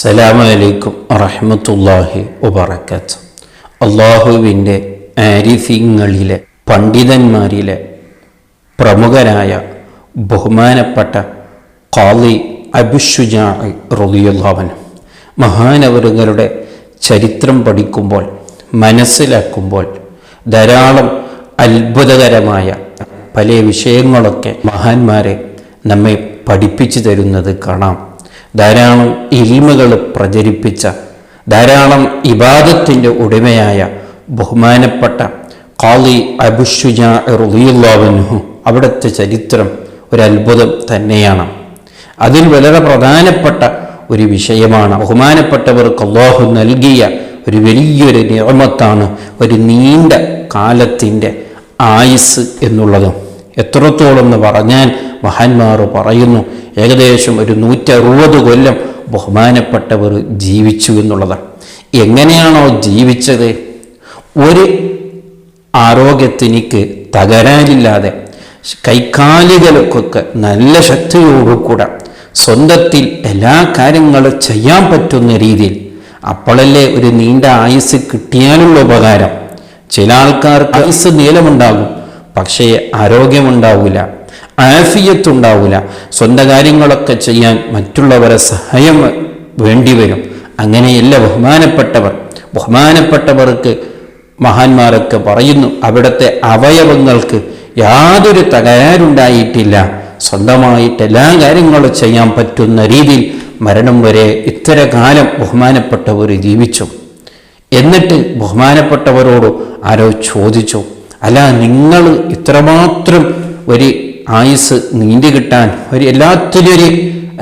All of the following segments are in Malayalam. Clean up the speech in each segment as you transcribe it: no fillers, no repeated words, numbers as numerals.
അസ്സലാമു അലൈക്കും വറഹ്മത്തുള്ളാഹി വബറകാതുഹു. അള്ളാഹുവിൻ്റെ ആരിഫീങ്ങളിലെ പണ്ഡിതന്മാരിലെ പ്രമുഖരായ ബഹുമാനപ്പെട്ട ഖാളി അബുശുജാഇ റളിയല്ലാഹു അൻഹു മഹാനവറുകളുടെ ചരിത്രം പഠിക്കുമ്പോൾ മനസ്സിലാക്കുമ്പോൾ ധാരാളം അത്ഭുതകരമായ പല വിഷയങ്ങളൊക്കെ മഹാന്മാരെ നമ്മെ പഠിപ്പിച്ചു തരുന്നത് കാണാം. ധാരാളം ഇൽമുകൾ പ്രചരിപ്പിച്ച, ധാരാളം ഇബാദത്തിൻ്റെ ഉടമയായ ബഹുമാനപ്പെട്ട ഖാളി അബുശുജാഇ റളിയല്ലാഹു അൻഹു അവിടുത്തെ ചരിത്രം ഒരു അത്ഭുതം തന്നെയാണ്. അതിൽ വളരെ പ്രധാനപ്പെട്ട ഒരു വിഷയമാണ് ബഹുമാനപ്പെട്ടവർക്ക് അല്ലാഹു നൽകിയ ഒരു വലിയൊരു നിഅമത്താണ് ഒരു നീണ്ട കാലത്തിൻ്റെ ആയുസ് എന്നുള്ളത്. എത്രത്തോളം എന്ന് പറഞ്ഞാൽ മഹാന്മാർ പറയുന്നു, ഏകദേശം ഒരു 160 കൊല്ലം ബഹുമാനപ്പെട്ടവർ ജീവിച്ചു എന്നുള്ളതാണ്. എങ്ങനെയാണോ ജീവിച്ചത്, ഒരു ആരോഗ്യത്തിനിക്ക് തകരാറില്ലാതെ കൈക്കാലുകൾക്കൊക്കെ നല്ല ശക്തിയോടുകൂടെ സ്വന്തത്തിൽ എല്ലാ കാര്യങ്ങളും ചെയ്യാൻ പറ്റുന്ന രീതിയിൽ, അപ്പോഴല്ലേ ഒരു നീണ്ട ആയുസ് കിട്ടിയാലുള്ള ഉപകാരം. ചില ആൾക്കാർക്ക് ആയുസ് നീളമുണ്ടാകും, പക്ഷേ ആരോഗ്യമുണ്ടാവില്ല, ആഫിയത്തുണ്ടാവില്ല, സ്വന്തം കാര്യങ്ങളൊക്കെ ചെയ്യാൻ മറ്റുള്ളവരെ സഹായം വേണ്ടിവരും. അങ്ങനെയല്ല ബഹുമാനപ്പെട്ടവർക്ക് മഹാന്മാരൊക്കെ പറയുന്നു, അവിടുത്തെ അവയവങ്ങൾക്ക് യാതൊരു തകരാറുണ്ടായിട്ടില്ല, സ്വന്തമായിട്ട് എല്ലാ കാര്യങ്ങളും ചെയ്യാൻ പറ്റുന്ന രീതിയിൽ മരണം വരെ ഇത്ര കാലം ബഹുമാനപ്പെട്ടവർ ജീവിച്ചു. എന്നിട്ട് ബഹുമാനപ്പെട്ടവരോട് ആരോ ചോദിച്ചു, അല്ല, നിങ്ങൾ ഇത്രമാത്രം ഒരു ആയുസ് നീണ്ടു കിട്ടാൻ എല്ലാത്തിനും ഒരു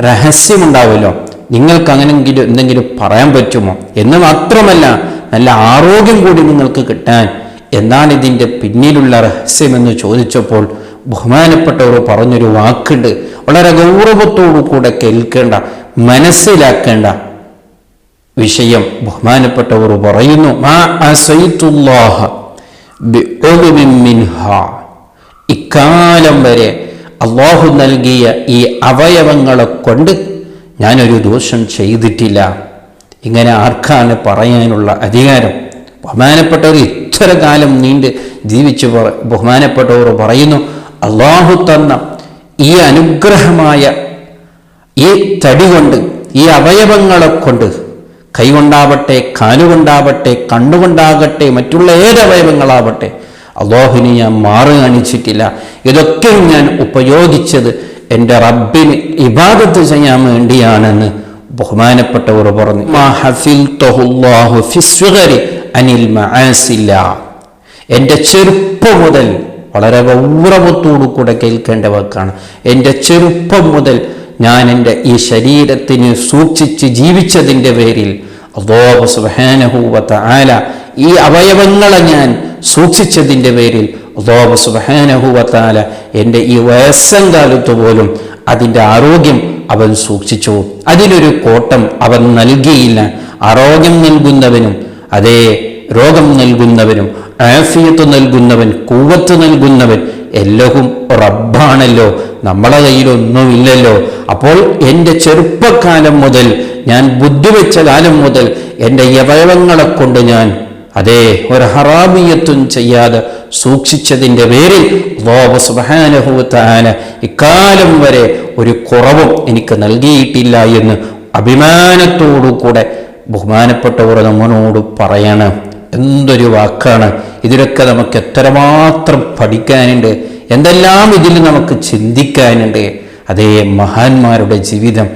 രഹസ്യമുണ്ടാവുമല്ലോ, നിങ്ങൾക്ക് അങ്ങനെങ്കിലും എന്തെങ്കിലും പറയാൻ പറ്റുമോ? എന്ന് മാത്രമല്ല, നല്ല ആരോഗ്യം കൂടി നിങ്ങൾക്ക് കിട്ടാൻ എന്താണ് ഇതിൻ്റെ പിന്നിലുള്ള രഹസ്യമെന്ന് ചോദിച്ചപ്പോൾ ബഹുമാനപ്പെട്ടവർ പറഞ്ഞൊരു വാക്കുണ്ട്, വളരെ ഗൗരവത്തോടു കൂടെ കേൾക്കേണ്ട, മനസ്സിലാക്കേണ്ട വിഷയം. ബഹുമാനപ്പെട്ടവർ പറയുന്നു, മാ അസൈതുല്ലാഹ ബിഉദ്വിൻ മിൻഹാ, ഇക്കാലം വരെ അള്ളാഹു നൽകിയ ഈ അവയവങ്ങളെ കൊണ്ട് ഞാനൊരു ദോഷം ചെയ്തിട്ടില്ല. ഇങ്ങനെ ആർക്കാണ് പറയാനുള്ള അധികാരം? ബഹുമാനപ്പെട്ടവർ ഇത്ര കാലം നീണ്ട് ജീവിച്ച് ബഹുമാനപ്പെട്ടവർ പറയുന്നു, അള്ളാഹു തന്ന ഈ അനുഗ്രഹമായ ഈ തടി കൊണ്ട്, ഈ അവയവങ്ങളെ കൊണ്ട്, കൈകൊണ്ടാവട്ടെ, കാലുകൊണ്ടാവട്ടെ, കണ്ണുകൊണ്ടാകട്ടെ, മറ്റുള്ള ഏത് അവയവങ്ങളാവട്ടെ, അള്ളാഹുവിനെ ഞാൻ മാറി കാണിച്ചിട്ടില്ല. ഇതൊക്കെ ഞാൻ ഉപയോഗിച്ചത് എൻ്റെ റബ്ബിന് ഇബാദത്ത് ചെയ്യാൻ വേണ്ടിയാണെന്ന് ബഹുമാനപ്പെട്ടവർ പറഞ്ഞു. എൻ്റെ ചെറുപ്പം മുതൽ, വളരെ ഗൗരവത്തോടു കൂടെ കേൾക്കേണ്ട വാക്കാണ്, എൻ്റെ ചെറുപ്പം മുതൽ ഞാൻ എൻ്റെ ഈ ശരീരത്തിന് സൂക്ഷിച്ച് ജീവിച്ചതിൻ്റെ പേരിൽ അല്ലാഹു സുബ്ഹാനഹു വ തആല ഈ അവയവങ്ങളെ ഞാൻ സൂക്ഷിച്ചതിൻ്റെ പേരിൽ അല്ലാഹു സുബ്ഹാനഹു വ തആല എൻ്റെ ഈ വയസ്സം കാലത്ത് പോലും അതിൻ്റെ ആരോഗ്യം അവൻ സൂക്ഷിച്ചു. അതിലൊരു കോട്ടം അവൻ നൽകിയില്ല. ആരോഗ്യം നൽകുന്നവനും അതേ രോഗം നൽകുന്നവനും ആഫിയത്ത് നൽകുന്നവൻ, കൂവത്ത് നൽകുന്നവൻ എല്ലവും റബ്ബാണല്ലോ, നമ്മളെ കയ്യിലൊന്നുമില്ലല്ലോ. അപ്പോൾ എൻ്റെ ചെറുപ്പകാലം മുതൽ, ഞാൻ ബുദ്ധിവെച്ച കാലം മുതൽ എൻ്റെ അവയവങ്ങളെ കൊണ്ട് ഞാൻ അതേ ഒരു ഹറാമിയത്തും ചെയ്യാതെ സൂക്ഷിച്ചതിൻ്റെ പേരിൽ അല്ലാഹു സുബ്ഹാനഹു വ തആല ഇക്കാലം വരെ ഒരു കുറവും എനിക്ക് നൽകിയിട്ടില്ല എന്ന് അഭിമാനത്തോടു കൂടെ ബഹുമാനപ്പെട്ടവർ നമ്മളോട് പറയണം. എന്തൊരു വാക്കാണ്! ഇതിലൊക്കെ നമുക്ക് എത്രമാത്രം പഠിക്കാനുണ്ട്, എന്തെല്ലാം ഇതിൽ നമുക്ക് ചിന്തിക്കാനുണ്ട്. അതേ മഹാന്മാരുടെ ജീവിതം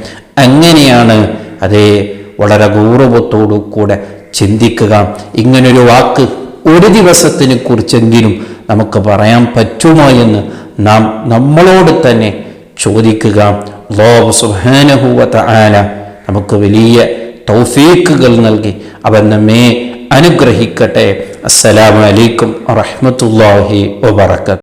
അങ്ങനെയാണ്. അതേ വളരെ ഗൗരവത്തോടു കൂടെ ചിന്തിക്കുക. ഇങ്ങനൊരു വാക്ക് ഒരു ദിവസത്തിനെ കുറിച്ചെങ്കിലും നമുക്ക് പറയാൻ പറ്റുമോ എന്ന് നാം നമ്മളോട് തന്നെ ചോദിക്കുക. അല്ലാഹു സുബ്ഹാനഹു വ തആല നമുക്ക് വലിയ തൗഫീഖുകൾ നൽകി അവൻ നമ്മെ അനുഗ്രഹിക്കട്ടെ. അസ്സലാമു അലൈക്കും വറഹ്മത്തുള്ളാഹി വബറകാതുഹു.